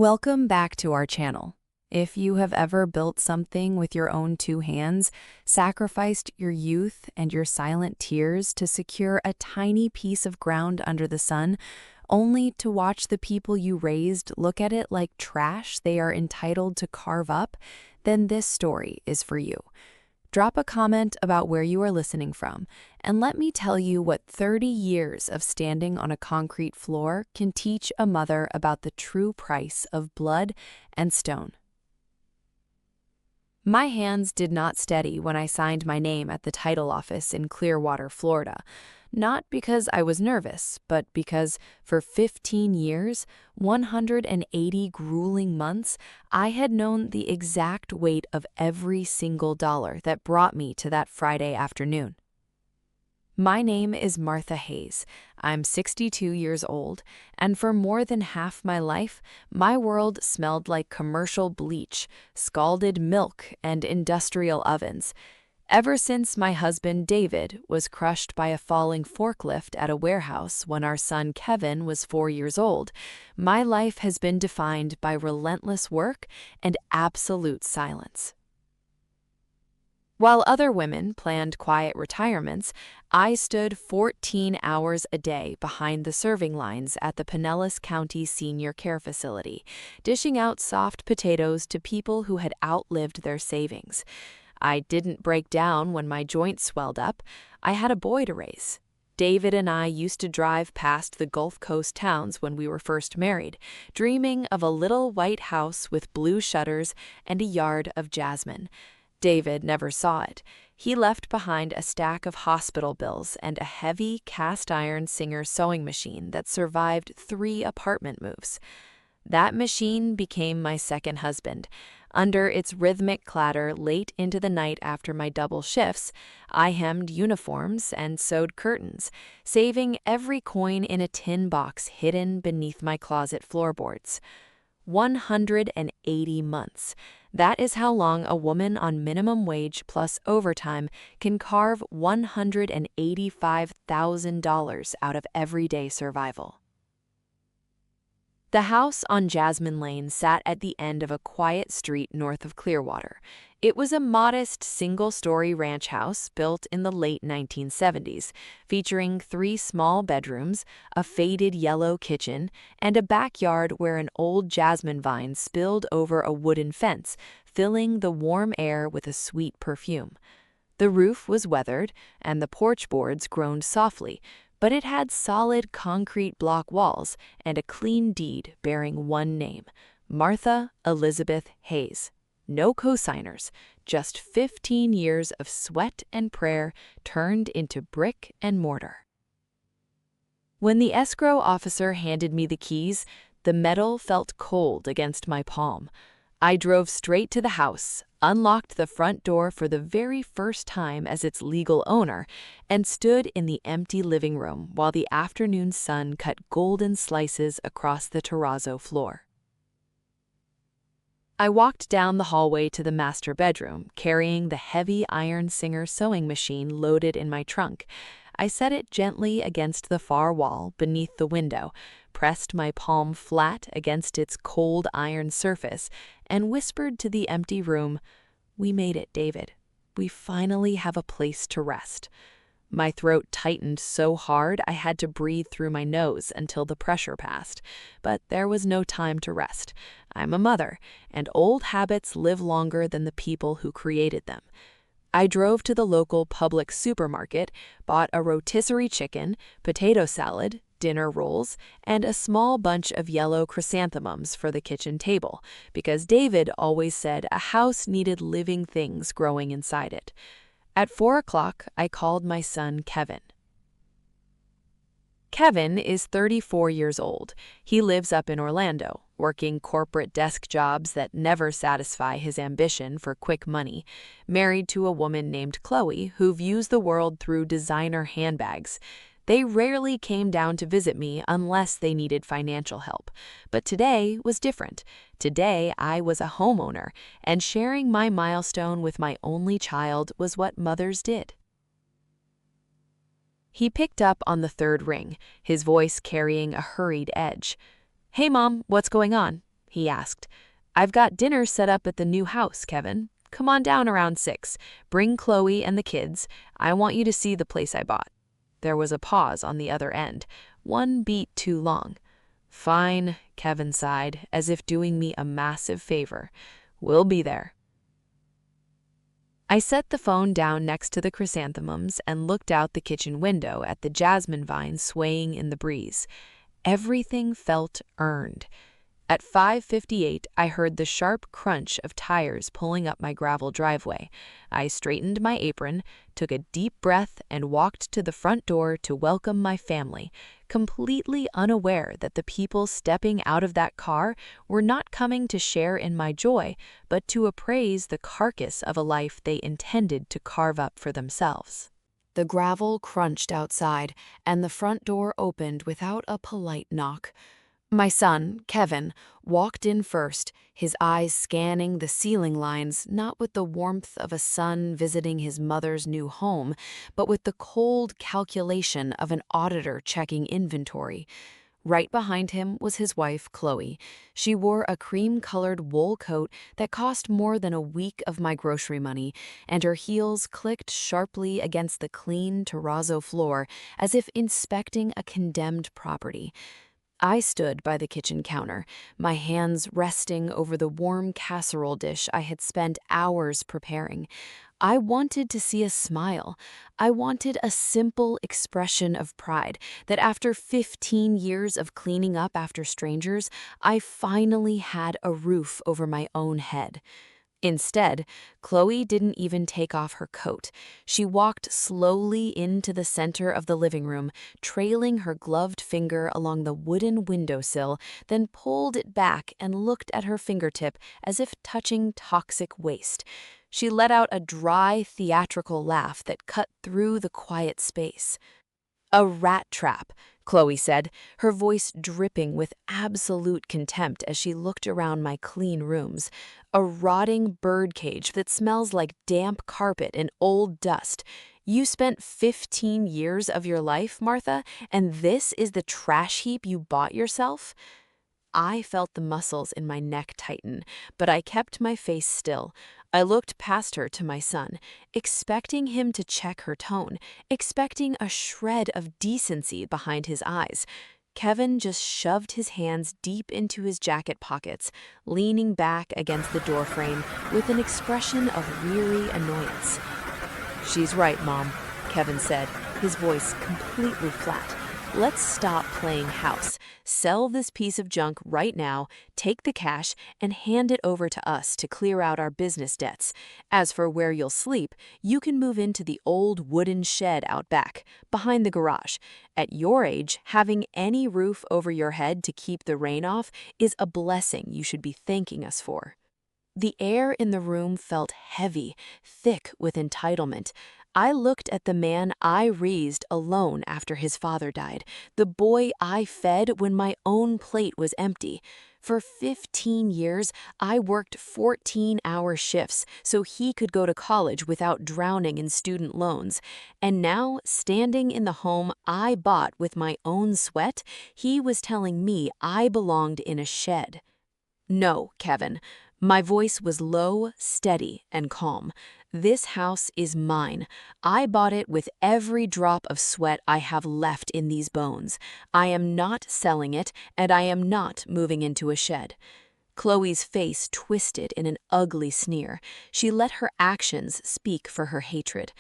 Welcome back to our channel. If you have ever built something with your own two hands, sacrificed your youth and your silent tears to secure a tiny piece of ground under the sun, only to watch the people you raised look at it like trash they are entitled to carve up, then this story is for you. Drop a comment about where you are listening from, and let me tell you what 30 years of standing on a concrete floor can teach a mother about the true price of blood and stone. My hands did not steady when I signed my name at the title office in Clearwater, Florida. Not because I was nervous, but because for 15 years, 180 grueling months, I had known the exact weight of every single dollar that brought me to that Friday afternoon. My name is Martha Hayes. I'm 62 years old, and for more than half my life, my world smelled like commercial bleach, scalded milk, and industrial ovens. Ever since my husband, David, was crushed by a falling forklift at a warehouse when our son, Kevin, was 4 years old, my life has been defined by relentless work and absolute silence. While other women planned quiet retirements, I stood 14 hours a day behind the serving lines at the Pinellas County Senior Care Facility, dishing out soft potatoes to people who had outlived their savings. I didn't break down when my joints swelled up. I had a boy to raise. David and I used to drive past the Gulf Coast towns when we were first married, dreaming of a little white house with blue shutters and a yard of jasmine. David never saw it. He left behind a stack of hospital bills and a heavy cast-iron Singer sewing machine that survived 3 apartment moves. That machine became my second husband. Under its rhythmic clatter late into the night after my double shifts, I hemmed uniforms and sewed curtains, saving every coin in a tin box hidden beneath my closet floorboards. 180 months. That is how long a woman on minimum wage plus overtime can carve $185,000 out of everyday survival. The house on Jasmine Lane sat at the end of a quiet street north of Clearwater. It was a modest single-story ranch house built in the late 1970s, featuring 3 small bedrooms, a faded yellow kitchen, and a backyard where an old jasmine vine spilled over a wooden fence, filling the warm air with a sweet perfume. The roof was weathered, and the porch boards groaned softly, but it had solid concrete block walls and a clean deed bearing one name, Martha Elizabeth Hayes. No cosigners, just 15 years of sweat and prayer turned into brick and mortar. When the escrow officer handed me the keys, the metal felt cold against my palm. I drove straight to the house, unlocked the front door for the very first time as its legal owner, and stood in the empty living room while the afternoon sun cut golden slices across the terrazzo floor. I walked down the hallway to the master bedroom, carrying the heavy iron Singer sewing machine loaded in my trunk. I set it gently against the far wall beneath the window, pressed my palm flat against its cold iron surface, and whispered to the empty room, "We made it, David. We finally have a place to rest." My throat tightened so hard I had to breathe through my nose until the pressure passed. But there was no time to rest. I'm a mother, and old habits live longer than the people who created them. I drove to the local public supermarket, bought a rotisserie chicken, potato salad, dinner rolls, and a small bunch of yellow chrysanthemums for the kitchen table, because David always said a house needed living things growing inside it. At 4 o'clock, I called my son Kevin. Kevin is 34 years old. He lives up in Orlando, working corporate desk jobs that never satisfy his ambition for quick money, married to a woman named Chloe who views the world through designer handbags. They rarely came down to visit me unless they needed financial help. But today was different. Today I was a homeowner, and sharing my milestone with my only child was what mothers did. He picked up on the 3rd ring, his voice carrying a hurried edge. "Hey, Mom, what's going on?" he asked. "I've got dinner set up at the new house, Kevin. Come on down around 6. Bring Chloe and the kids. I want you to see the place I bought." There was a pause on the other end, one beat too long. "Fine," Kevin sighed, as if doing me a massive favor. "We'll be there." I set the phone down next to the chrysanthemums and looked out the kitchen window at the jasmine vines swaying in the breeze. Everything felt earned. At 5:58, I heard the sharp crunch of tires pulling up my gravel driveway. I straightened my apron, took a deep breath, and walked to the front door to welcome my family, completely unaware that the people stepping out of that car were not coming to share in my joy, but to appraise the carcass of a life they intended to carve up for themselves. The gravel crunched outside, and the front door opened without a polite knock. My son, Kevin, walked in first, his eyes scanning the ceiling lines, not with the warmth of a son visiting his mother's new home, but with the cold calculation of an auditor checking inventory. Right behind him was his wife, Chloe. She wore a cream-colored wool coat that cost more than a week of my grocery money, and her heels clicked sharply against the clean terrazzo floor as if inspecting a condemned property. I stood by the kitchen counter, my hands resting over the warm casserole dish I had spent hours preparing. I wanted to see a smile. I wanted a simple expression of pride that after 15 years of cleaning up after strangers, I finally had a roof over my own head. Instead, Chloe didn't even take off her coat. She walked slowly into the center of the living room, trailing her gloved finger along the wooden windowsill, then pulled it back and looked at her fingertip as if touching toxic waste. She let out a dry, theatrical laugh that cut through the quiet space. "A rat trap," Chloe said, her voice dripping with absolute contempt as she looked around my clean rooms. "A rotting birdcage that smells like damp carpet and old dust. You spent 15 years of your life, Martha, and this is the trash heap you bought yourself?" I felt the muscles in my neck tighten, but I kept my face still. I looked past her to my son, expecting him to check her tone, expecting a shred of decency behind his eyes. Kevin just shoved his hands deep into his jacket pockets, leaning back against the doorframe with an expression of weary annoyance. "She's right, Mom," Kevin said, his voice completely flat. "Let's stop playing house. Sell this piece of junk right now, take the cash, and hand it over to us to clear out our business debts. As for where you'll sleep, you can move into the old wooden shed out back, behind the garage. At your age, having any roof over your head to keep the rain off is a blessing you should be thanking us for." The air in the room felt heavy, thick with entitlement. I looked at the man I raised alone after his father died, the boy I fed when my own plate was empty. For 15 years, I worked 14-hour shifts so he could go to college without drowning in student loans. And now, standing in the home I bought with my own sweat, he was telling me I belonged in a shed. "No, Kevin." My voice was low, steady, and calm. "This house is mine. I bought it with every drop of sweat I have left in these bones. I am not selling it, and I am not moving into a shed." Chloe's face twisted in an ugly sneer. She let her actions speak for her hatred.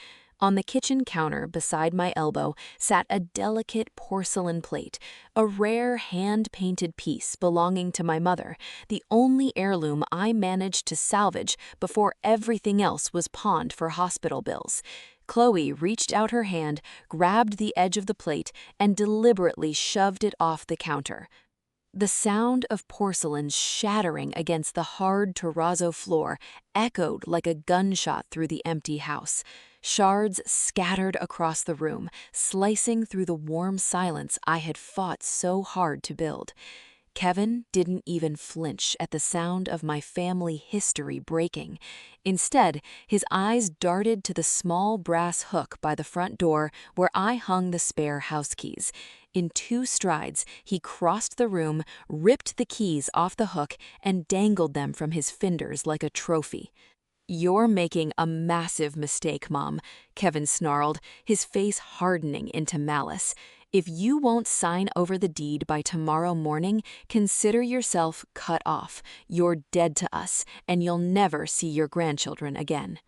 On the kitchen counter beside my elbow sat a delicate porcelain plate, a rare hand-painted piece belonging to my mother, the only heirloom I managed to salvage before everything else was pawned for hospital bills. Chloe reached out her hand, grabbed the edge of the plate, and deliberately shoved it off the counter. The sound of porcelain shattering against the hard terrazzo floor echoed like a gunshot through the empty house. Shards scattered across the room, slicing through the warm silence I had fought so hard to build. Kevin didn't even flinch at the sound of my family history breaking. Instead, his eyes darted to the small brass hook by the front door where I hung the spare house keys. In 2 strides, he crossed the room, ripped the keys off the hook, and dangled them from his fingers like a trophy. "You're making a massive mistake, Mom," Kevin snarled, his face hardening into malice. "If you won't sign over the deed by tomorrow morning, consider yourself cut off. You're dead to us, and you'll never see your grandchildren again."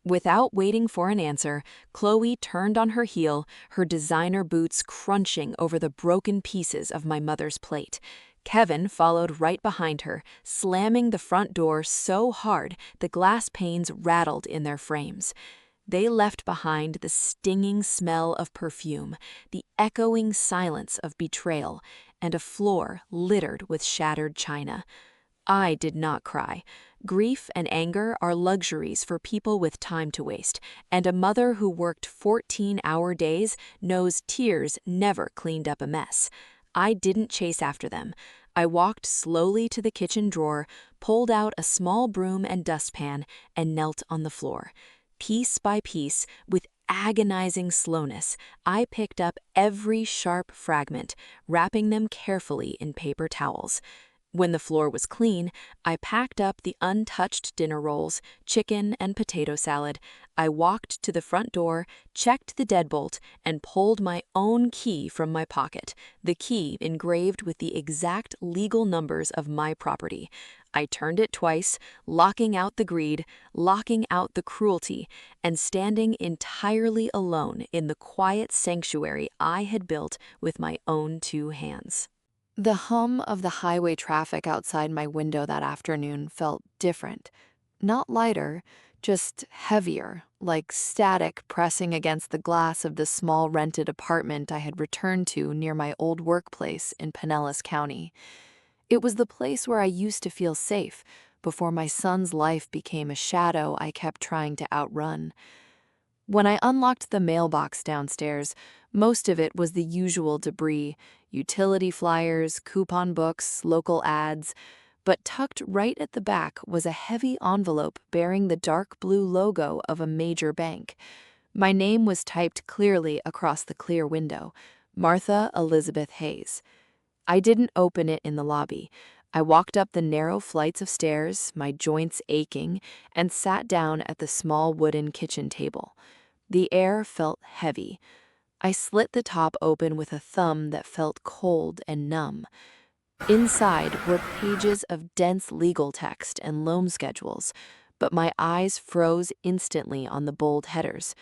Without waiting for an answer, Chloe turned on her heel, her designer boots crunching over the broken pieces of my mother's plate. Kevin followed right behind her, slamming the front door so hard the glass panes rattled in their frames. They left behind the stinging smell of perfume, the echoing silence of betrayal, and a floor littered with shattered china. I did not cry. Grief and anger are luxuries for people with time to waste, and a mother who worked 14-hour days knows tears never cleaned up a mess. I didn't chase after them. I walked slowly to the kitchen drawer, pulled out a small broom and dustpan, and knelt on the floor. Piece by piece, with agonizing slowness, I picked up every sharp fragment, wrapping them carefully in paper towels. When the floor was clean, I packed up the untouched dinner rolls, chicken, and potato salad. I walked to the front door, checked the deadbolt, and pulled my own key from my pocket, the key engraved with the exact legal numbers of my property. I turned it twice, locking out the greed, locking out the cruelty, and standing entirely alone in the quiet sanctuary I had built with my own 2 hands. The hum of the highway traffic outside my window that afternoon felt different. Not lighter, just heavier, like static pressing against the glass of the small rented apartment I had returned to near my old workplace in Pinellas County. It was the place where I used to feel safe before my son's life became a shadow I kept trying to outrun. When I unlocked the mailbox downstairs, most of it was the usual debris: utility flyers, coupon books, local ads. But tucked right at the back was a heavy envelope bearing the dark blue logo of a major bank. My name was typed clearly across the clear window: Martha Elizabeth Hayes. I didn't open it in the lobby. I walked up the narrow flights of stairs, my joints aching, and sat down at the small wooden kitchen table. The air felt heavy. I slit the top open with a thumb that felt cold and numb. Inside were pages of dense legal text and loan schedules, but my eyes froze instantly on the bold headers.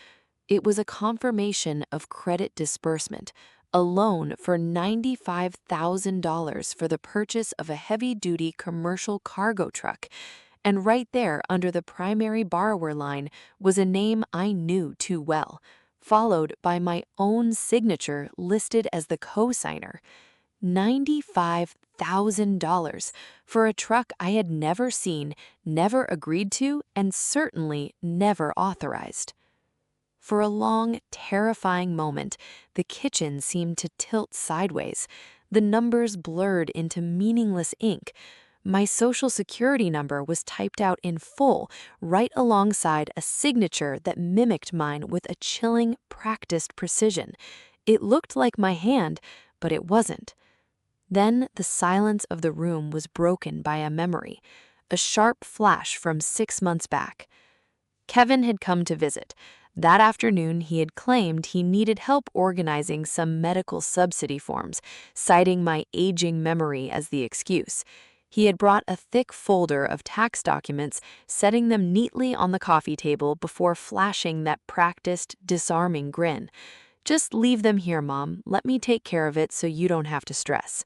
It was a confirmation of credit disbursement, a loan for $95,000 for the purchase of a heavy-duty commercial cargo truck. And right there under the primary borrower line was a name I knew too well, followed by my own signature listed as the co-signer. $95,000 for a truck I had never seen, never agreed to, and certainly never authorized. For a long, terrifying moment, the kitchen seemed to tilt sideways. The numbers blurred into meaningless ink. My social security number was typed out in full, right alongside a signature that mimicked mine with a chilling, practiced precision. It looked like my hand, but it wasn't. Then the silence of the room was broken by a memory, a sharp flash from 6 months back. Kevin had come to visit. That afternoon, he had claimed he needed help organizing some medical subsidy forms, citing my aging memory as the excuse. He had brought a thick folder of tax documents, setting them neatly on the coffee table before flashing that practiced, disarming grin. "Just leave them here, Mom. Let me take care of it so you don't have to stress."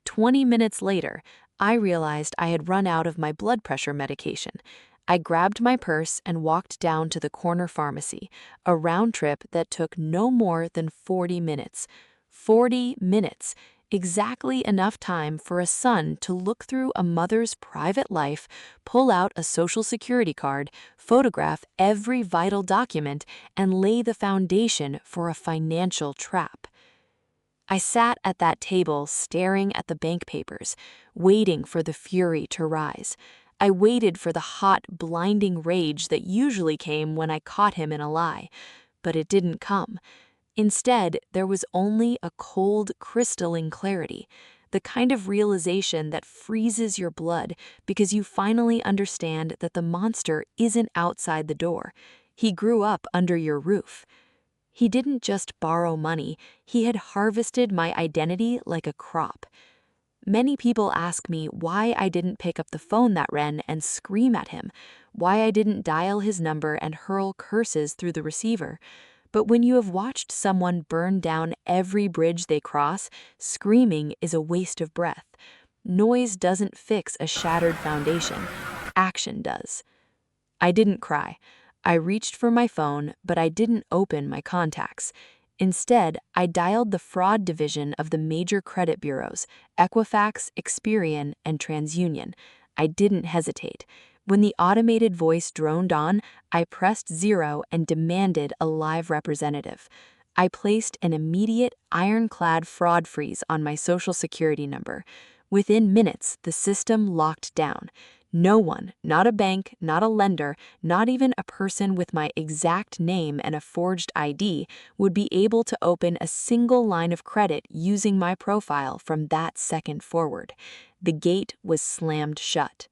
20 minutes later, I realized I had run out of my blood pressure medication. I grabbed my purse and walked down to the corner pharmacy, a round trip that took no more than 40 minutes. 40 minutes, exactly enough time for a son to look through a mother's private life, pull out a social security card, photograph every vital document, and lay the foundation for a financial trap. I sat at that table staring at the bank papers, waiting for the fury to rise. I waited for the hot, blinding rage that usually came when I caught him in a lie, but it didn't come. Instead, there was only a cold, crystalline clarity, the kind of realization that freezes your blood because you finally understand that the monster isn't outside the door. He grew up under your roof. He didn't just borrow money, he had harvested my identity like a crop. Many people ask me why I didn't pick up the phone that rang and scream at him, why I didn't dial his number and hurl curses through the receiver. But when you have watched someone burn down every bridge they cross, screaming is a waste of breath. Noise doesn't fix a shattered foundation. Action does. I didn't cry. I reached for my phone, but I didn't open my contacts. Instead, I dialed the fraud division of the major credit bureaus, Equifax, Experian, and TransUnion. I didn't hesitate. When the automated voice droned on, I pressed 0 and demanded a live representative. I placed an immediate, ironclad fraud freeze on my social security number. Within minutes, the system locked down. No one, not a bank, not a lender, not even a person with my exact name and a forged ID, would be able to open a single line of credit using my profile from that second forward. The gate was slammed shut.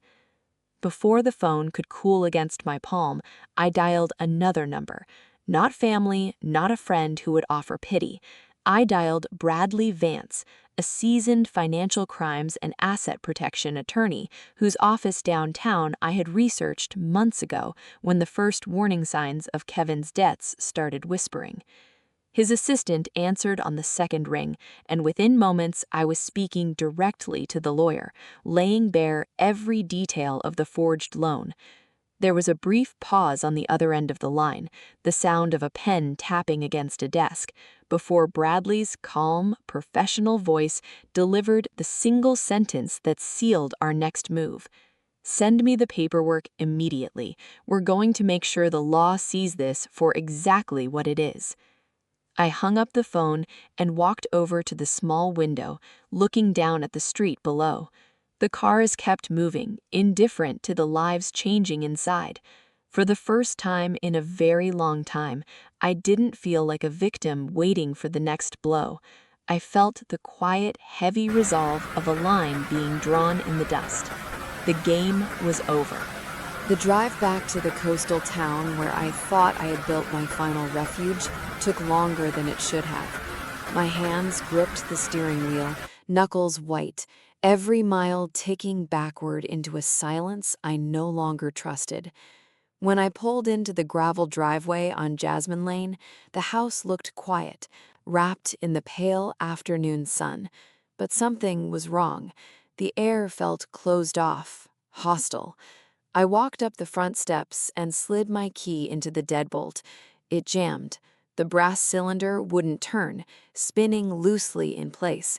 Before the phone could cool against my palm, I dialed another number. Not family, not a friend who would offer pity. I dialed Bradley Vance, a seasoned financial crimes and asset protection attorney whose office downtown I had researched months ago when the first warning signs of Kevin's debts started whispering. His assistant answered on the second ring, and within moments I was speaking directly to the lawyer, laying bare every detail of the forged loan. There was a brief pause on the other end of the line, the sound of a pen tapping against a desk, before Bradley's calm, professional voice delivered the single sentence that sealed our next move. "Send me the paperwork immediately. We're going to make sure the law sees this for exactly what it is." I hung up the phone and walked over to the small window, looking down at the street below. The cars kept moving, indifferent to the lives changing inside. For the first time in a very long time, I didn't feel like a victim waiting for the next blow. I felt the quiet, heavy resolve of a line being drawn in the dust. The game was over. The drive back to the coastal town where I thought I had built my final refuge took longer than it should have. My hands gripped the steering wheel, knuckles white, every mile ticking backward into a silence I no longer trusted. When I pulled into the gravel driveway on Jasmine Lane, the house looked quiet, wrapped in the pale afternoon sun. But something was wrong. The air felt closed off, hostile. I walked up the front steps and slid my key into the deadbolt. It jammed. The brass cylinder wouldn't turn, spinning loosely in place.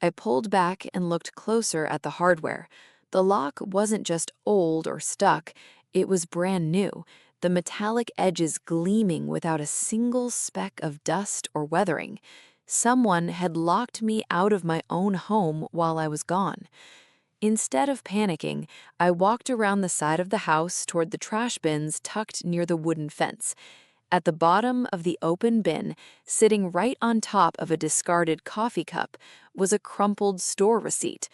I pulled back and looked closer at the hardware. The lock wasn't just old or stuck, it was brand new, the metallic edges gleaming without a single speck of dust or weathering. Someone had locked me out of my own home while I was gone. Instead of panicking, I walked around the side of the house toward the trash bins tucked near the wooden fence. At the bottom of the open bin, sitting right on top of a discarded coffee cup, was a crumpled store receipt.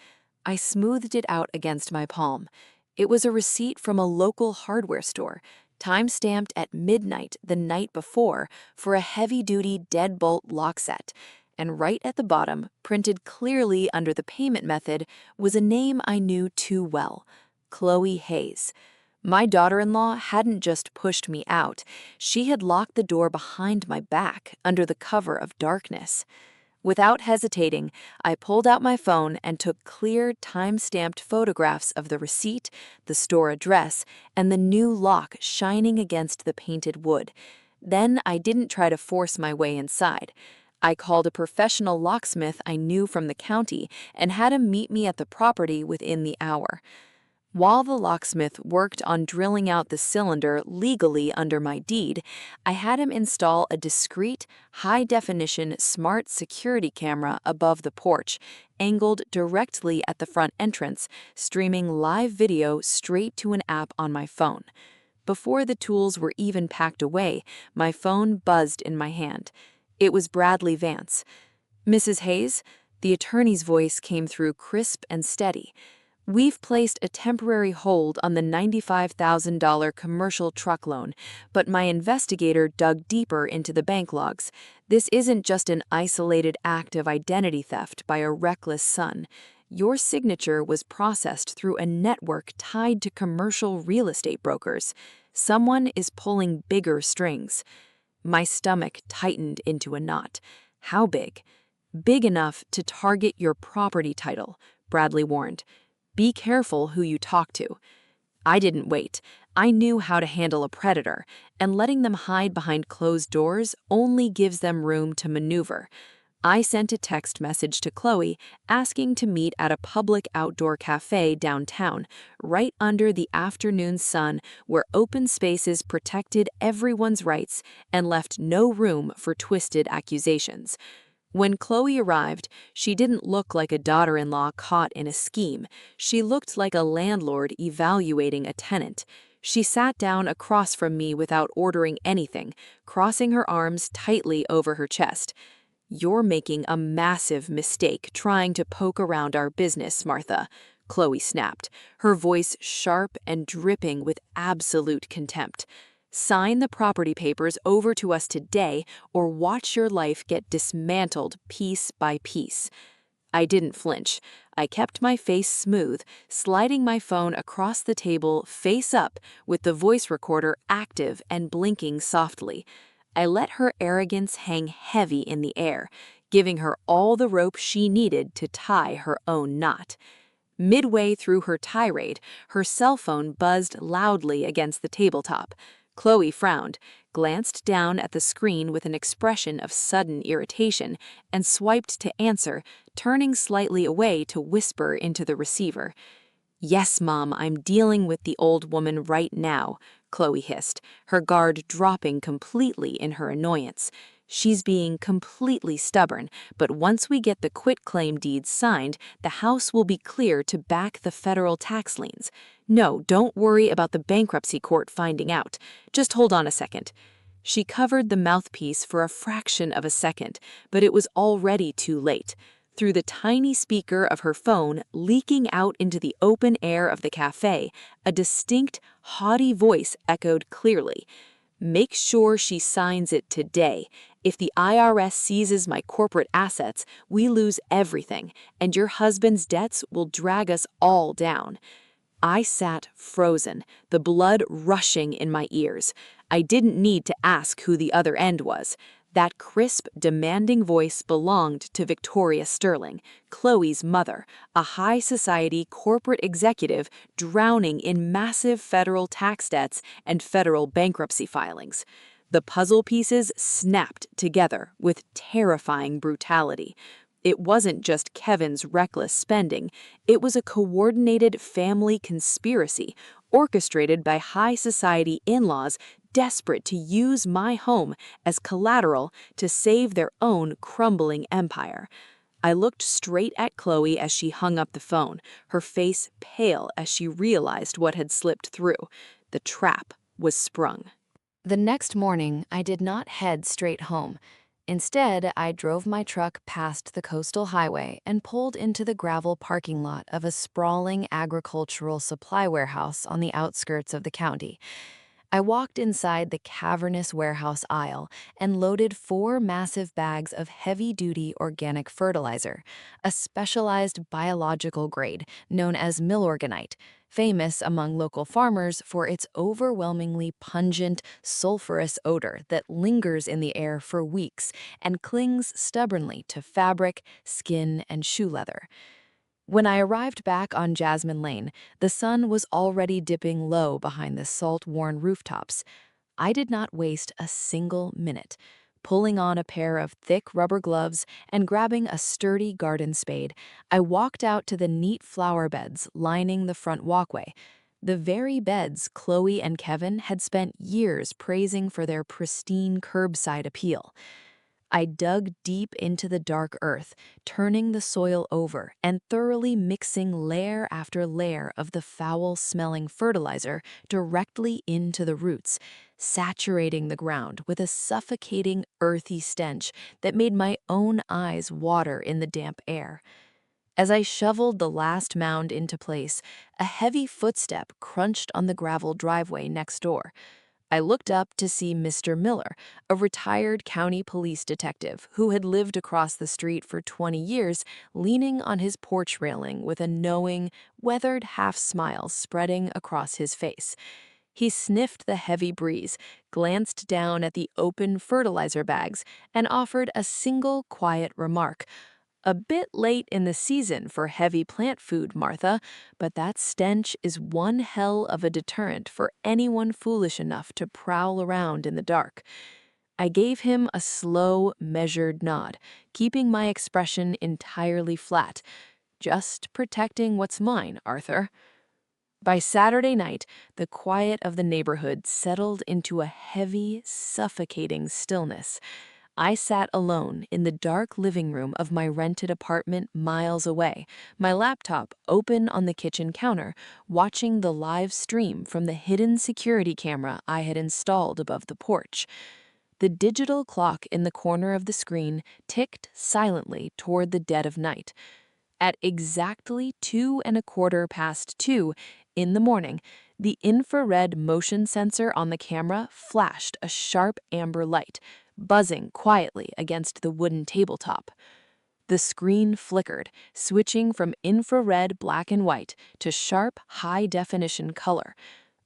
I smoothed it out against my palm. It was a receipt from a local hardware store, time-stamped at midnight the night before for a heavy-duty deadbolt lock set. And right at the bottom, printed clearly under the payment method, was a name I knew too well: Chloe Hayes. My daughter-in-law hadn't just pushed me out, she had locked the door behind my back under the cover of darkness. Without hesitating, I pulled out my phone and took clear, time-stamped photographs of the receipt, the store address, and the new lock shining against the painted wood. Then I didn't try to force my way inside. I called a professional locksmith I knew from the county and had him meet me at the property within the hour. While the locksmith worked on drilling out the cylinder legally under my deed, I had him install a discreet, high-definition smart security camera above the porch, angled directly at the front entrance, streaming live video straight to an app on my phone. Before the tools were even packed away, my phone buzzed in my hand. It was Bradley Vance. "Mrs. Hayes?" The attorney's voice came through crisp and steady. "We've placed a temporary hold on the $95,000 commercial truck loan, but my investigator dug deeper into the bank logs. This isn't just an isolated act of identity theft by a reckless son. Your signature was processed through a network tied to commercial real estate brokers. Someone is pulling bigger strings." My stomach tightened into a knot. How big? "Big enough to target your property title," Bradley warned. "Be careful who you talk to." I didn't wait. I knew how to handle a predator, and letting them hide behind closed doors only gives them room to maneuver. I sent a text message to Chloe asking to meet at a public outdoor cafe downtown, right under the afternoon sun where open spaces protected everyone's rights and left no room for twisted accusations. When Chloe arrived, she didn't look like a daughter-in-law caught in a scheme. She looked like a landlord evaluating a tenant. She sat down across from me without ordering anything, crossing her arms tightly over her chest. "You're making a massive mistake trying to poke around our business, Martha," Chloe snapped, her voice sharp and dripping with absolute contempt. "Sign the property papers over to us today or watch your life get dismantled piece by piece." I didn't flinch. I kept my face smooth, sliding my phone across the table face up with the voice recorder active and blinking softly. I let her arrogance hang heavy in the air, giving her all the rope she needed to tie her own knot. Midway through her tirade, her cell phone buzzed loudly against the tabletop. Chloe frowned, glanced down at the screen with an expression of sudden irritation, and swiped to answer, turning slightly away to whisper into the receiver. "Yes, Mom, I'm dealing with the old woman right now," Chloe hissed, her guard dropping completely in her annoyance. "She's being completely stubborn, but once we get the quitclaim deeds signed, the house will be clear to back the federal tax liens. No, don't worry about the bankruptcy court finding out. Just hold on a second." She covered the mouthpiece for a fraction of a second, but it was already too late. Through the tiny speaker of her phone leaking out into the open air of the cafe, a distinct, haughty voice echoed clearly. "Make sure she signs it today. If the IRS seizes my corporate assets, we lose everything, and your husband's debts will drag us all down." I sat frozen, the blood rushing in my ears. I didn't need to ask who the other end was. That crisp, demanding voice belonged to Victoria Sterling, Chloe's mother, a high society corporate executive drowning in massive federal tax debts and federal bankruptcy filings. The puzzle pieces snapped together with terrifying brutality. It wasn't just Kevin's reckless spending, it was a coordinated family conspiracy orchestrated by high society in-laws desperate to use my home as collateral to save their own crumbling empire. I looked straight at Chloe as she hung up the phone, her face pale as she realized what had slipped through. The trap was sprung. The next morning, I did not head straight home. Instead, I drove my truck past the coastal highway and pulled into the gravel parking lot of a sprawling agricultural supply warehouse on the outskirts of the county. I walked inside the cavernous warehouse aisle and loaded 4 massive bags of heavy-duty organic fertilizer, a specialized biological grade known as millorganite, famous among local farmers for its overwhelmingly pungent, sulfurous odor that lingers in the air for weeks and clings stubbornly to fabric, skin, and shoe leather. When I arrived back on Jasmine Lane, the sun was already dipping low behind the salt-worn rooftops. I did not waste a single minute. Pulling on a pair of thick rubber gloves and grabbing a sturdy garden spade, I walked out to the neat flower beds lining the front walkway. The very beds Chloe and Kevin had spent years praising for their pristine curbside appeal. I dug deep into the dark earth, turning the soil over and thoroughly mixing layer after layer of the foul-smelling fertilizer directly into the roots. saturating the ground with a suffocating, earthy stench that made my own eyes water in the damp air. As I shoveled the last mound into place, a heavy footstep crunched on the gravel driveway next door. I looked up to see Mr. Miller, a retired county police detective who had lived across the street for 20 years, leaning on his porch railing with a knowing, weathered half-smile spreading across his face. He sniffed the heavy breeze, glanced down at the open fertilizer bags, and offered a single quiet remark. "A bit late in the season for heavy plant food, Martha, but that stench is one hell of a deterrent for anyone foolish enough to prowl around in the dark." I gave him a slow, measured nod, keeping my expression entirely flat. "Just protecting what's mine, Arthur." By Saturday night, the quiet of the neighborhood settled into a heavy, suffocating stillness. I sat alone in the dark living room of my rented apartment miles away, my laptop open on the kitchen counter, watching the live stream from the hidden security camera I had installed above the porch. The digital clock in the corner of the screen ticked silently toward the dead of night. At exactly 2:25 in the morning, the infrared motion sensor on the camera flashed a sharp amber light, buzzing quietly against the wooden tabletop. The screen flickered, switching from infrared black and white to sharp high-definition color.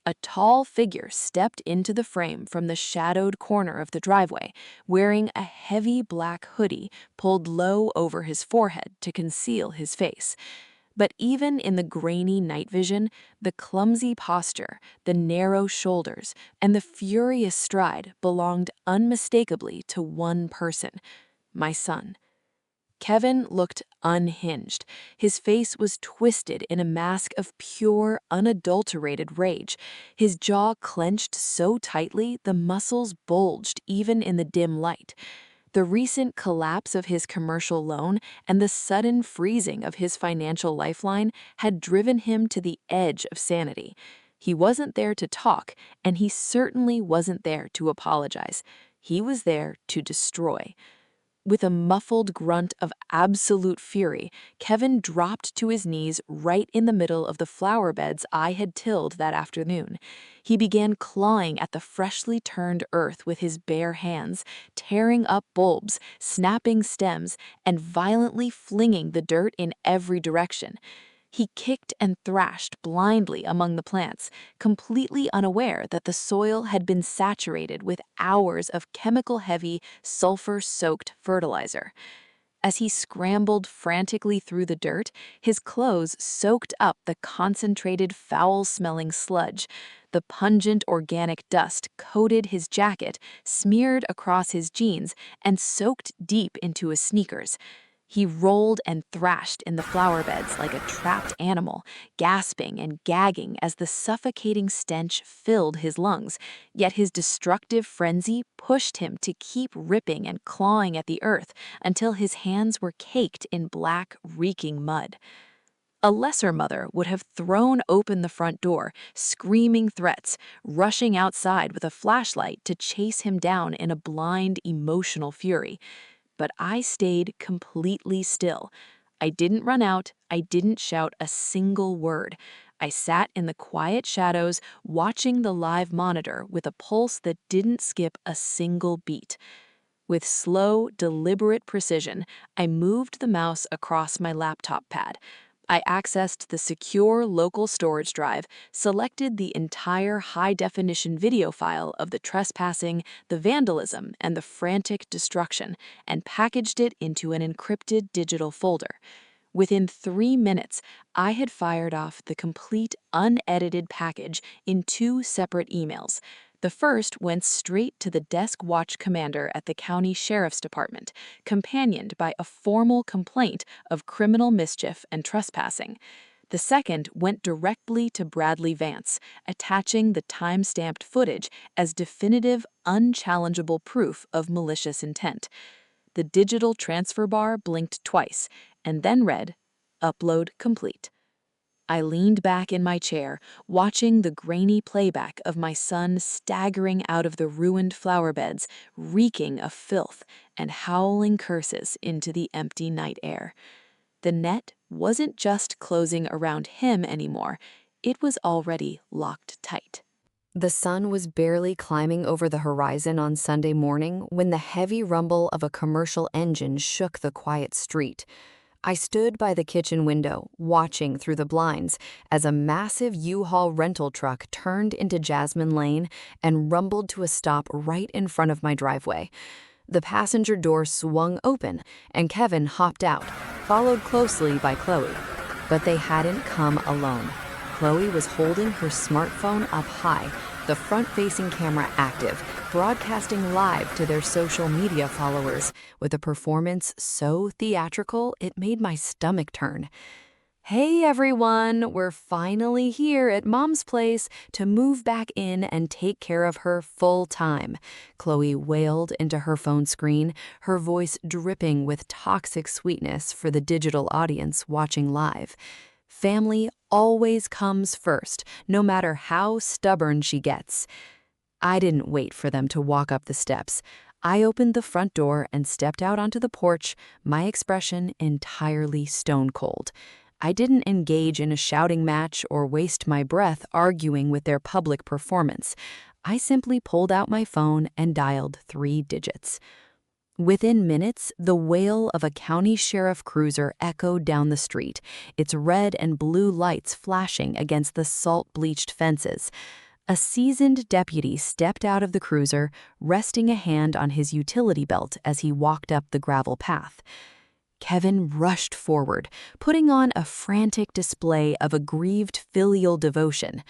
A tall figure stepped into the frame from the shadowed corner of the driveway, wearing a heavy black hoodie pulled low over his forehead to conceal his face. But even in the grainy night vision, the clumsy posture, the narrow shoulders, and the furious stride belonged unmistakably to one person: my son. Kevin looked unhinged. His face was twisted in a mask of pure, unadulterated rage. His jaw clenched so tightly the muscles bulged even in the dim light. The recent collapse of his commercial loan and the sudden freezing of his financial lifeline had driven him to the edge of sanity. He wasn't there to talk, and he certainly wasn't there to apologize. He was there to destroy. With a muffled grunt of absolute fury, Kevin dropped to his knees right in the middle of the flower beds I had tilled that afternoon. He began clawing at the freshly turned earth with his bare hands, tearing up bulbs, snapping stems, and violently flinging the dirt in every direction. He kicked and thrashed blindly among the plants, completely unaware that the soil had been saturated with hours of chemical-heavy, sulfur-soaked fertilizer. As he scrambled frantically through the dirt, his clothes soaked up the concentrated, foul-smelling sludge. The pungent organic dust coated his jacket, smeared across his jeans, and soaked deep into his sneakers. He rolled and thrashed in the flower beds like a trapped animal, gasping and gagging as the suffocating stench filled his lungs, yet his destructive frenzy pushed him to keep ripping and clawing at the earth until his hands were caked in black, reeking mud. A lesser mother would have thrown open the front door, screaming threats, rushing outside with a flashlight to chase him down in a blind, emotional fury. But I stayed completely still. I didn't run out, I didn't shout a single word. I sat in the quiet shadows, watching the live monitor with a pulse that didn't skip a single beat. With slow, deliberate precision, I moved the mouse across my laptop pad. I accessed the secure local storage drive, selected the entire high-definition video file of the trespassing, the vandalism, and the frantic destruction, and packaged it into an encrypted digital folder. Within 3 minutes, I had fired off the complete, unedited package in 2 separate emails. The first went straight to the desk watch commander at the county sheriff's department, companioned by a formal complaint of criminal mischief and trespassing. The second went directly to Bradley Vance, attaching the time-stamped footage as definitive, unchallengeable proof of malicious intent. The digital transfer bar blinked twice, and then read, "Upload complete." I leaned back in my chair, watching the grainy playback of my son staggering out of the ruined flower beds, reeking of filth and howling curses into the empty night air. The net wasn't just closing around him anymore, it was already locked tight. The sun was barely climbing over the horizon on Sunday morning when the heavy rumble of a commercial engine shook the quiet street. I stood by the kitchen window, watching through the blinds as a massive U-Haul rental truck turned into Jasmine Lane and rumbled to a stop right in front of my driveway. The passenger door swung open, and Kevin hopped out, followed closely by Chloe. But they hadn't come alone. Chloe was holding her smartphone up high, the front-facing camera active, broadcasting live to their social media followers, with a performance so theatrical it made my stomach turn. Hey everyone, we're finally here at Mom's place to move back in and take care of her full time, Chloe wailed into her phone screen, her voice dripping with toxic sweetness for the digital audience watching live. Family always comes first, no matter how stubborn she gets. I didn't wait for them to walk up the steps. I opened the front door and stepped out onto the porch, my expression entirely stone cold. I didn't engage in a shouting match or waste my breath arguing with their public performance. I simply pulled out my phone and dialed 3 digits. Within minutes, the wail of a county sheriff cruiser echoed down the street, its red and blue lights flashing against the salt-bleached fences. A seasoned deputy stepped out of the cruiser, resting a hand on his utility belt as he walked up the gravel path. Kevin rushed forward, putting on a frantic display of aggrieved filial devotion.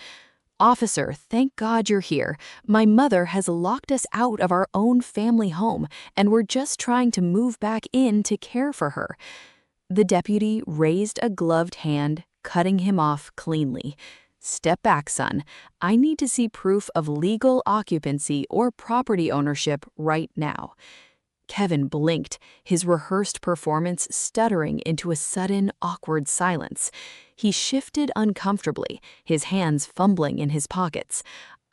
"Officer, thank God you're here. My mother has locked us out of our own family home, and we're just trying to move back in to care for her." The deputy raised a gloved hand, cutting him off cleanly. "Step back, son. I need to see proof of legal occupancy or property ownership right now." Kevin blinked, his rehearsed performance stuttering into a sudden, awkward silence. He shifted uncomfortably, his hands fumbling in his pockets.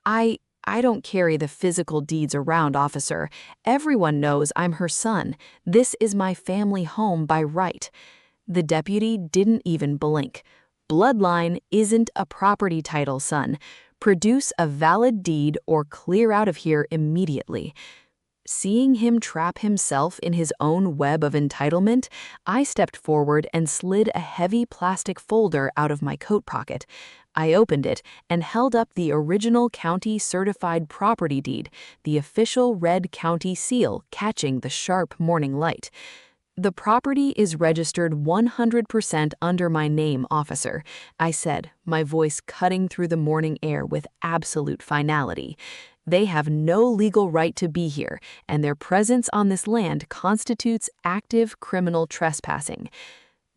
I don't carry the physical deeds around, officer. Everyone knows I'm her son. This is my family home by right." The deputy didn't even blink. "Bloodline isn't a property title, son. Produce a valid deed or clear out of here immediately." Seeing him trap himself in his own web of entitlement, I stepped forward and slid a heavy plastic folder out of my coat pocket. I opened it and held up the original county certified property deed, the official red county seal catching the sharp morning light. "The property is registered 100% under my name, officer," I said, my voice cutting through the morning air with absolute finality. "They have no legal right to be here, and their presence on this land constitutes active criminal trespassing."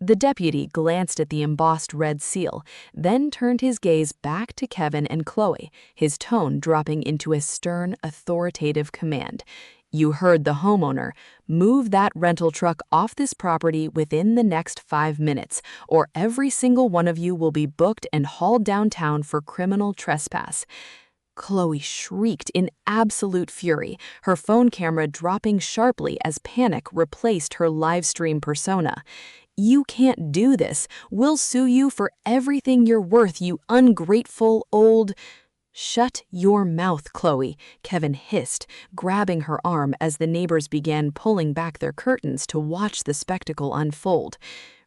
The deputy glanced at the embossed red seal, then turned his gaze back to Kevin and Chloe, his tone dropping into a stern, authoritative command. "You heard the homeowner. Move that rental truck off this property within the next 5 minutes, or every single one of you will be booked and hauled downtown for criminal trespass." Chloe shrieked in absolute fury, her phone camera dropping sharply as panic replaced her live stream persona. "You can't do this. We'll sue you for everything you're worth, you ungrateful old—" "Shut your mouth, Chloe," Kevin hissed, grabbing her arm as the neighbors began pulling back their curtains to watch the spectacle unfold.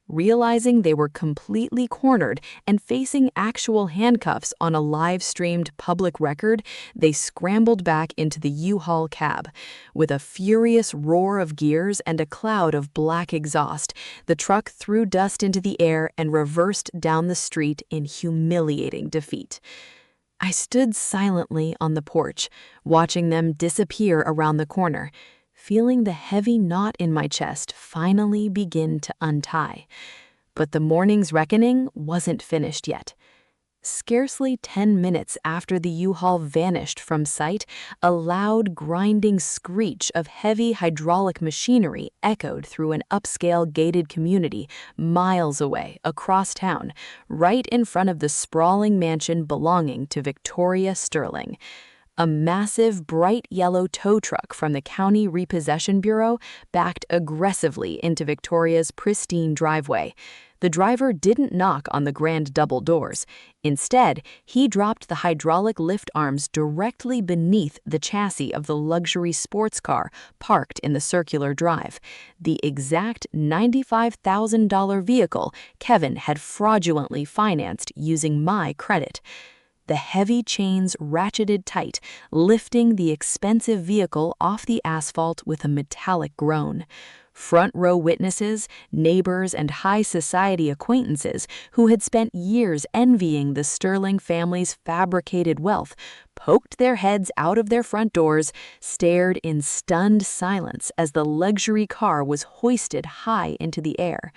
Realizing they were completely cornered and facing actual handcuffs on a live-streamed public record, they scrambled back into the U-Haul cab. With a furious roar of gears and a cloud of black exhaust, the truck threw dust into the air and reversed down the street in humiliating defeat. I stood silently on the porch, watching them disappear around the corner, feeling the heavy knot in my chest finally begin to untie. But the morning's reckoning wasn't finished yet. Scarcely 10 minutes after the U-Haul vanished from sight, a loud, grinding screech of heavy hydraulic machinery echoed through an upscale gated community miles away across town, right in front of the sprawling mansion belonging to Victoria Sterling. A massive, bright yellow tow truck from the County Repossession Bureau backed aggressively into Victoria's pristine driveway. The driver didn't knock on the grand double doors. Instead, he dropped the hydraulic lift arms directly beneath the chassis of the luxury sports car parked in the circular drive, the exact $95,000 vehicle Kevin had fraudulently financed using my credit. The heavy chains ratcheted tight, lifting the expensive vehicle off the asphalt with a metallic groan. Front row witnesses, neighbors, and high society acquaintances who had spent years envying the Sterling family's fabricated wealth poked their heads out of their front doors, stared in stunned silence as the luxury car was hoisted high into the air.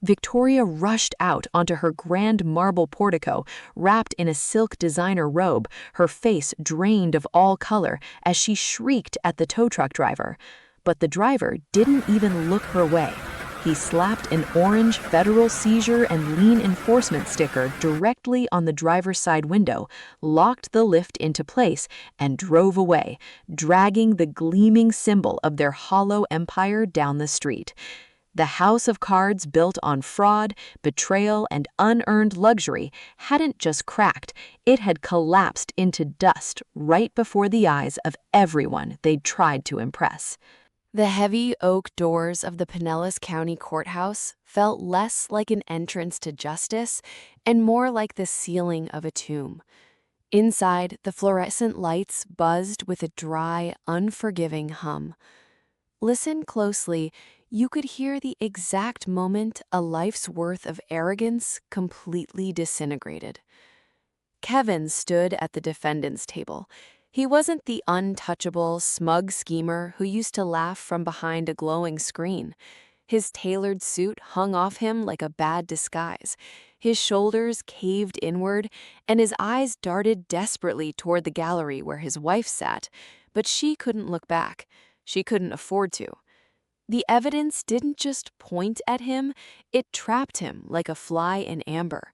Victoria rushed out onto her grand marble portico, wrapped in a silk designer robe, her face drained of all color as she shrieked at the tow truck driver. But the driver didn't even look her way. He slapped an orange federal seizure and lien enforcement sticker directly on the driver's side window, locked the lift into place, and drove away, dragging the gleaming symbol of their hollow empire down the street. The house of cards built on fraud, betrayal, and unearned luxury hadn't just cracked, it had collapsed into dust right before the eyes of everyone they'd tried to impress. The heavy oak doors of the Pinellas County Courthouse felt less like an entrance to justice and more like the ceiling of a tomb. Inside, the fluorescent lights buzzed with a dry, unforgiving hum. Listen closely. You could hear the exact moment a life's worth of arrogance completely disintegrated. Kevin stood at the defendant's table. He wasn't the untouchable, smug schemer who used to laugh from behind a glowing screen. His tailored suit hung off him like a bad disguise. His shoulders caved inward, and his eyes darted desperately toward the gallery where his wife sat, but she couldn't look back. She couldn't afford to. The evidence didn't just point at him, it trapped him like a fly in amber.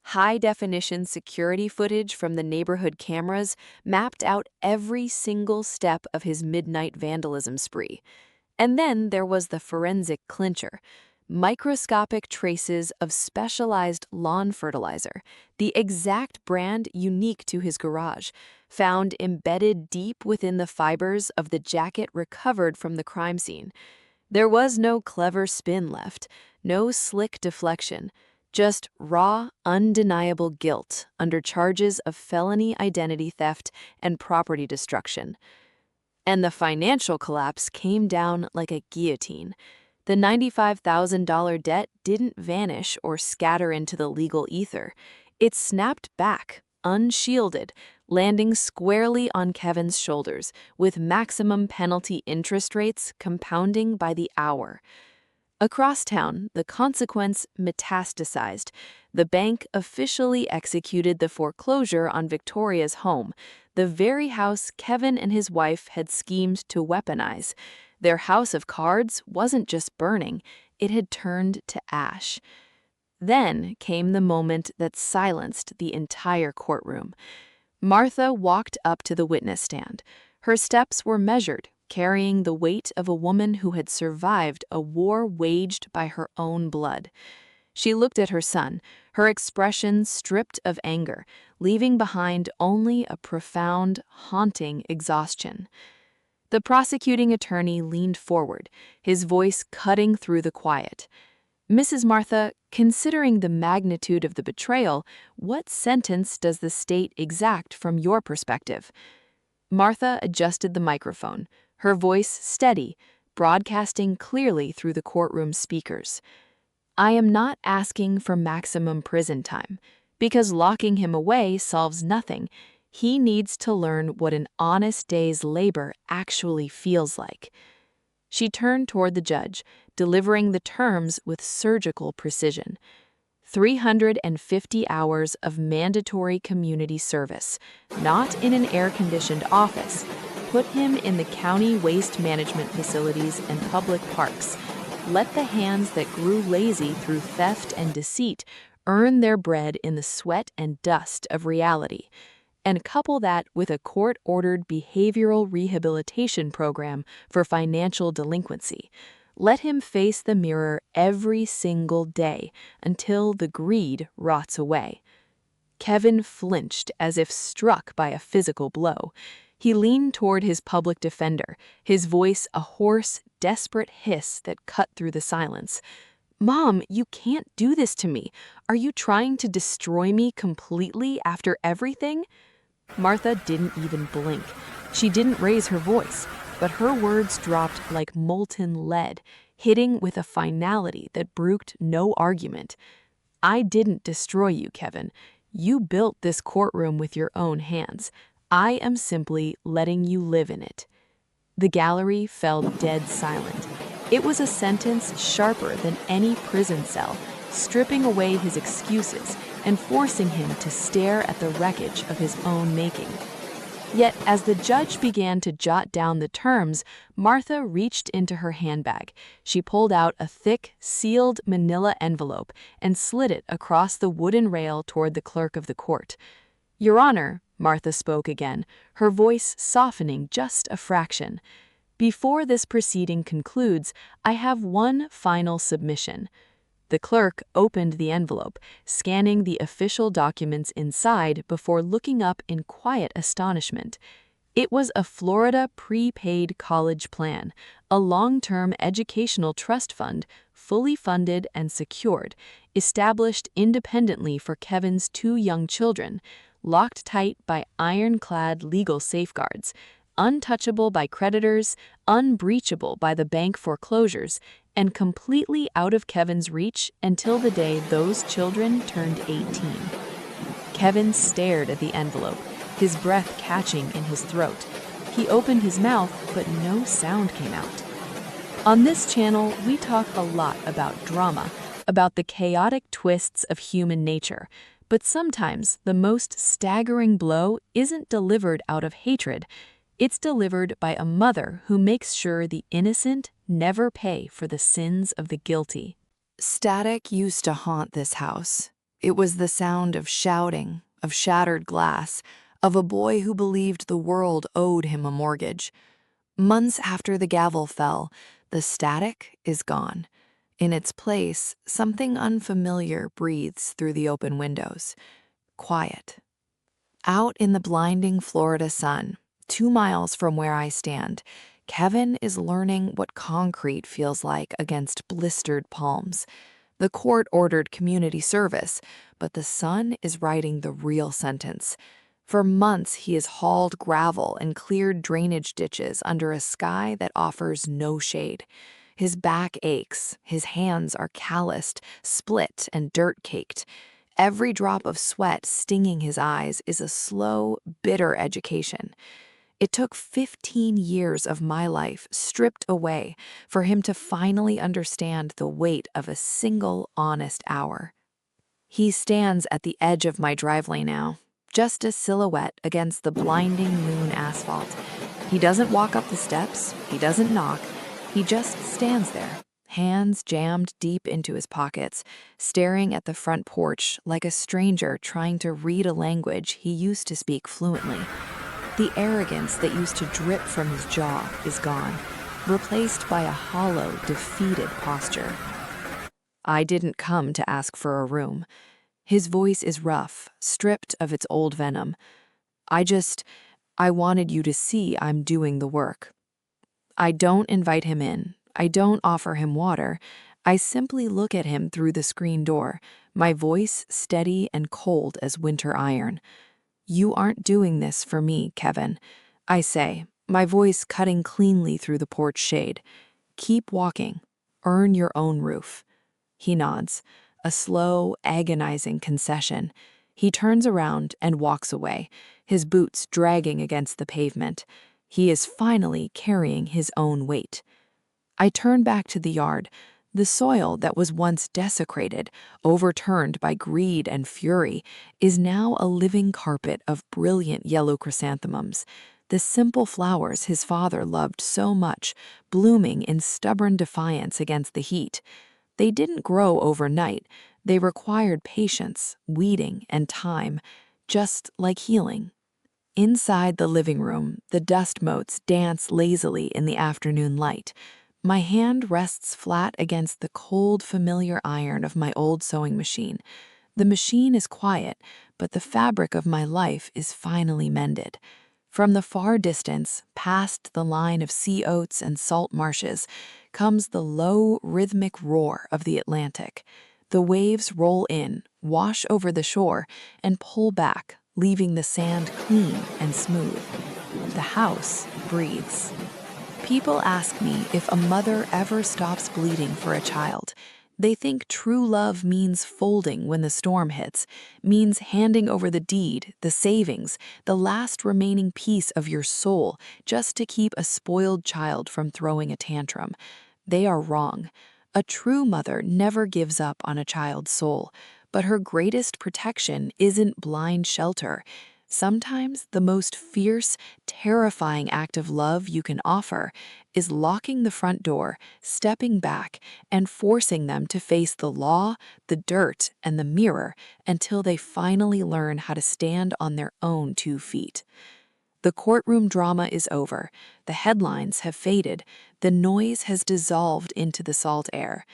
High-definition security footage from the neighborhood cameras mapped out every single step of his midnight vandalism spree. And then there was the forensic clincher. Microscopic traces of specialized lawn fertilizer, the exact brand unique to his garage, found embedded deep within the fibers of the jacket recovered from the crime scene. There was no clever spin left, no slick deflection, just raw, undeniable guilt under charges of felony identity theft and property destruction. And the financial collapse came down like a guillotine. The $95,000 debt didn't vanish or scatter into the legal ether. It snapped back, unshielded, landing squarely on Kevin's shoulders, with maximum penalty interest rates compounding by the hour. Across town, the consequence metastasized. The bank officially executed the foreclosure on Victoria's home, the very house Kevin and his wife had schemed to weaponize. Their house of cards wasn't just burning, it had turned to ash. Then came the moment that silenced the entire courtroom. Martha walked up to the witness stand. Her steps were measured, carrying the weight of a woman who had survived a war waged by her own blood. She looked at her son, her expression stripped of anger, leaving behind only a profound, haunting exhaustion. The prosecuting attorney leaned forward, his voice cutting through the quiet. "Mrs. Martha, considering the magnitude of the betrayal, what sentence does the state exact from your perspective?" Martha adjusted the microphone, her voice steady, broadcasting clearly through the courtroom speakers. "I am not asking for maximum prison time, because locking him away solves nothing. He needs to learn what an honest day's labor actually feels like." She turned toward the judge, delivering the terms with surgical precision. 350 hours of mandatory community service, not in an air-conditioned office. Put him in the county waste management facilities and public parks. Let the hands that grew lazy through theft and deceit earn their bread in the sweat and dust of reality. And couple that with a court-ordered behavioral rehabilitation program for financial delinquency. Let him face the mirror every single day until the greed rots away. Kevin flinched as if struck by a physical blow. He leaned toward his public defender, his voice a hoarse, desperate hiss that cut through the silence. "Mom, you can't do this to me. Are you trying to destroy me completely after everything?" Martha didn't even blink. She didn't raise her voice, but her words dropped like molten lead, hitting with a finality that brooked no argument. "I didn't destroy you, Kevin. You built this courtroom with your own hands. I am simply letting you live in it." The gallery fell dead silent. It was a sentence sharper than any prison cell, stripping away his excuses and forcing him to stare at the wreckage of his own making. Yet, as the judge began to jot down the terms, Martha reached into her handbag. She pulled out a thick, sealed manila envelope and slid it across the wooden rail toward the clerk of the court. "Your Honor," Martha spoke again, her voice softening just a fraction. "Before this proceeding concludes, I have one final submission." The clerk opened the envelope, scanning the official documents inside before looking up in quiet astonishment. It was a Florida prepaid college plan, a long-term educational trust fund, fully funded and secured, established independently for Kevin's 2 young children, locked tight by ironclad legal safeguards, untouchable by creditors, unbreachable by the bank foreclosures, and completely out of Kevin's reach until the day those children turned 18. Kevin stared at the envelope, his breath catching in his throat. He opened his mouth, but no sound came out. On this channel, we talk a lot about drama, about the chaotic twists of human nature. But sometimes the most staggering blow isn't delivered out of hatred. It's delivered by a mother who makes sure the innocent never pay for the sins of the guilty. Static used to haunt this house. It was the sound of shouting, of shattered glass, of a boy who believed the world owed him a mortgage. Months after the gavel fell, the static is gone. In its place, something unfamiliar breathes through the open windows. Quiet. Out in the blinding Florida sun, 2 miles from where I stand, Kevin is learning what concrete feels like against blistered palms. The court ordered community service, but the son is writing the real sentence. For months, he has hauled gravel and cleared drainage ditches under a sky that offers no shade. His back aches, his hands are calloused, split, and dirt-caked. Every drop of sweat stinging his eyes is a slow, bitter education. It took 15 years of my life stripped away for him to finally understand the weight of a single honest hour. He stands at the edge of my driveway now, just a silhouette against the blinding moon asphalt. He doesn't walk up the steps, he doesn't knock, he just stands there, hands jammed deep into his pockets, staring at the front porch like a stranger trying to read a language he used to speak fluently. The arrogance that used to drip from his jaw is gone, replaced by a hollow, defeated posture. "I didn't come to ask for a room." His voice is rough, stripped of its old venom. I wanted you to see I'm doing the work." I don't invite him in. I don't offer him water. I simply look at him through the screen door, my voice steady and cold as winter iron. "You aren't doing this for me, Kevin," I say, my voice cutting cleanly through the porch shade. "Keep walking. Earn your own roof." He nods, a slow, agonizing concession. He turns around and walks away, his boots dragging against the pavement. He is finally carrying his own weight. I turn back to the yard, The soil that was once desecrated, overturned by greed and fury, is now a living carpet of brilliant yellow chrysanthemums, the simple flowers his father loved so much, blooming in stubborn defiance against the heat. They didn't grow overnight. They required patience, weeding, and time, just like healing. Inside the living room, the dust motes dance lazily in the afternoon light. My hand rests flat against the cold, familiar iron of my old sewing machine. The machine is quiet, but the fabric of my life is finally mended. From the far distance, past the line of sea oats and salt marshes, comes the low, rhythmic roar of the Atlantic. The waves roll in, wash over the shore, and pull back, leaving the sand clean and smooth. The house breathes. People ask me if a mother ever stops bleeding for a child. They think true love means folding when the storm hits, means handing over the deed, the savings, the last remaining piece of your soul just to keep a spoiled child from throwing a tantrum. They are wrong. A true mother never gives up on a child's soul, but her greatest protection isn't blind shelter. Sometimes the most fierce, terrifying act of love you can offer is locking the front door, stepping back, and forcing them to face the law, the dirt, and the mirror until they finally learn how to stand on their own 2 feet. The courtroom drama is over. The headlines have faded. The noise has dissolved into the salt air.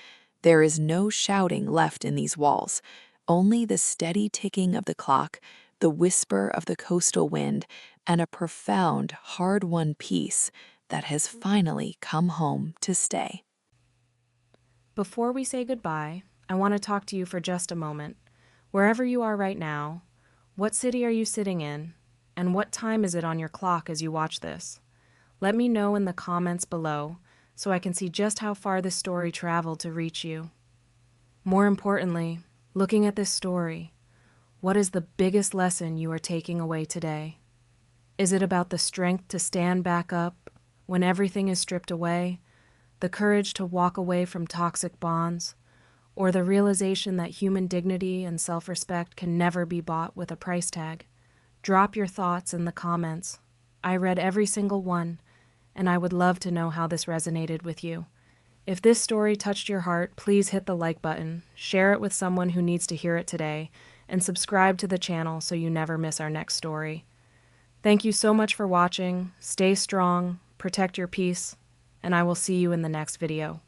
There is no shouting left in these walls, only the steady ticking of the clock, the whisper of the coastal wind, and a profound, hard-won peace that has finally come home to stay. Before we say goodbye, I want to talk to you for just a moment. Wherever you are right now, what city are you sitting in, and what time is it on your clock as you watch this? Let me know in the comments below so I can see just how far this story traveled to reach you. More importantly, looking at this story, what is the biggest lesson you are taking away today? Is it about the strength to stand back up when everything is stripped away, the courage to walk away from toxic bonds, or the realization that human dignity and self-respect can never be bought with a price tag? Drop your thoughts in the comments. I read every single one, and I would love to know how this resonated with you. If this story touched your heart, please hit the like button, share it with someone who needs to hear it today, and subscribe to the channel so you never miss our next story. Thank you so much for watching. Stay strong, protect your peace, and I will see you in the next video.